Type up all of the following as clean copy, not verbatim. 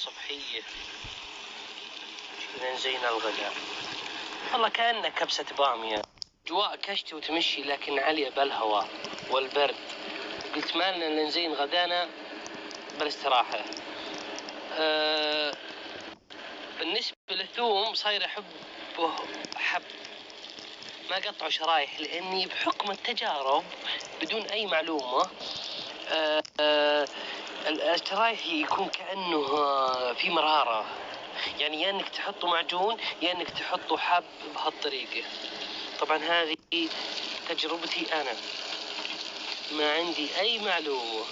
الصبحية لين زينا الغداء. والله كأنه كبسة بامية، جواء كشتي وتمشي لكن عالية بالهواء والبرد. قلت مالنا لين زين غدانا بالاستراحة. بالنسبة للثوم صاير أحبه حب، ما قطعه شرايح، لأني بحكم التجارب بدون أي معلومة الشرايح يكون كأنه في مرارة، يعني يا انك تحطه معجون يا انك تحطه حب بهالطريقة. طبعا هذه تجربتي انا، ما عندي اي معلومة.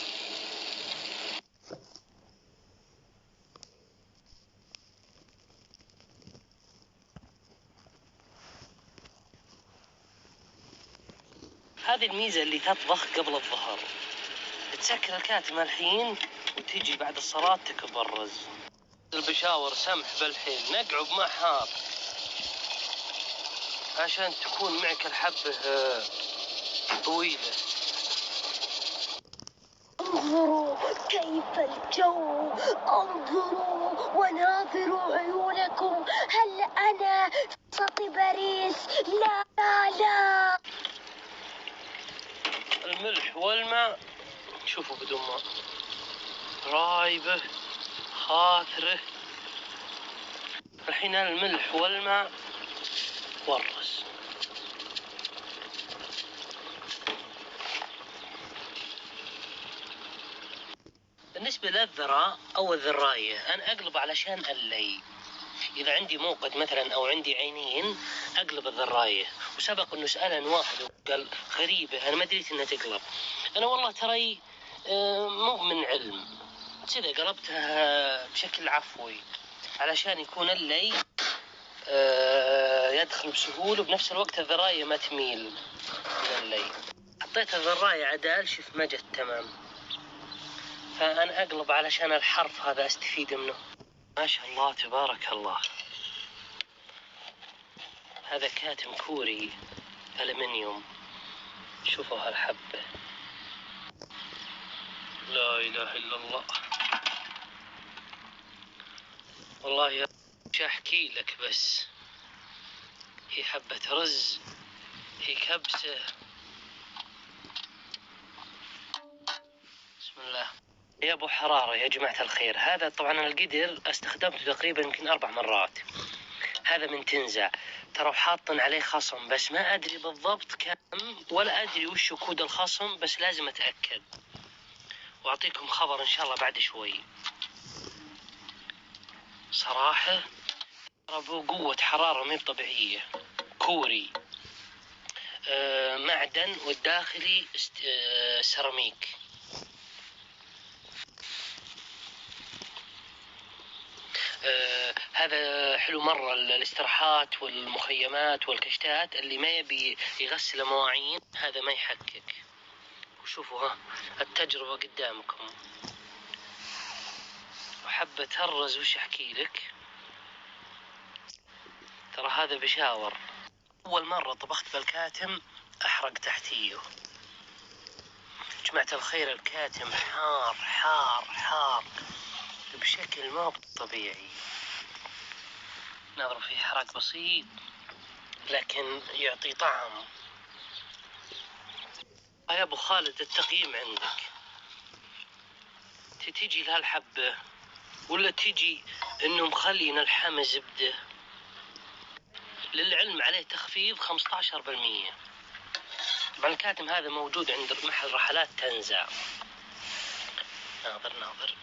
هذه الميزة اللي تطبخ قبل الظهر، تسكر الكاتمة الحين وتجي بعد الصلاة تكبرز. البشاور سمح بالحين نقعد مع حار عشان تكون معك الحبة طويلة. انظروا كيف الجو، انظروا وناظروا عيونكم، هل أنا في وسط باريس؟ لا لا لا. الملح والماء شوفوا بدون ماء، رايبه خاثره. الحين الملح والماء ورس. بالنسبة للذرة أو الذراية أنا أقلب علشان اللي إذا عندي موقد مثلا أو عندي عينين أقلب الذراية. وسبق إنه سألني واحد وقال غريبة أنا ما دريت إنها تقلب. أنا والله ترى مو من علم، كذا قلبتها بشكل عفوي علشان يكون اللي يدخل بسهولة وبنفس الوقت الذراية ما تميل من اللي. حطيت الذراية عدال شوف ما جت تمام، فأنا أقلب علشان الحرف هذا أستفيد منه. ما شاء الله تبارك الله. هذا كاتم كوري ألمنيوم، شوفوا هالحبة، لا إله إلا الله. والله يا شو أحكي لك، بس هي حبة رز، هي كبسة. بسم الله. يا أبو حرارة يا جماعة الخير، هذا طبعا القدر استخدمته تقريبا يمكن 4 مرات. هذا من تنزع، ترى حاطن عليه خصم بس ما أدري بالضبط كم ولا أدري وش كود الخصم، بس لازم أتأكد وأعطيكم خبر إن شاء الله بعد شوي. صراحة أبو قوة حرارة مي طبيعية، كوري معدن والداخلي سيراميك. هذا حلو مرة الاستراحات والمخيمات والكشتات اللي ما يبي يغسل مواعين، هذا ما يحكك. وشوفوا ها التجربة قدامكم. وحبة هرز وش احكي لك، ترى هذا بشاور. اول مرة طبخت بالكاتم احرق تحتيه. جماعة الخير الكاتم حار حار حار بشكل ما طبيعي. نضرب فيه حراق بسيط لكن يعطي طعم. يا ابو خالد التقييم عندك، تيجي لهالحبة ولا تيجي انه مخلين الحمى زبدة؟ للعلم عليه تخفيض 15%. طبعا الكاتم هذا موجود عند محل رحلات تنزع. ناظر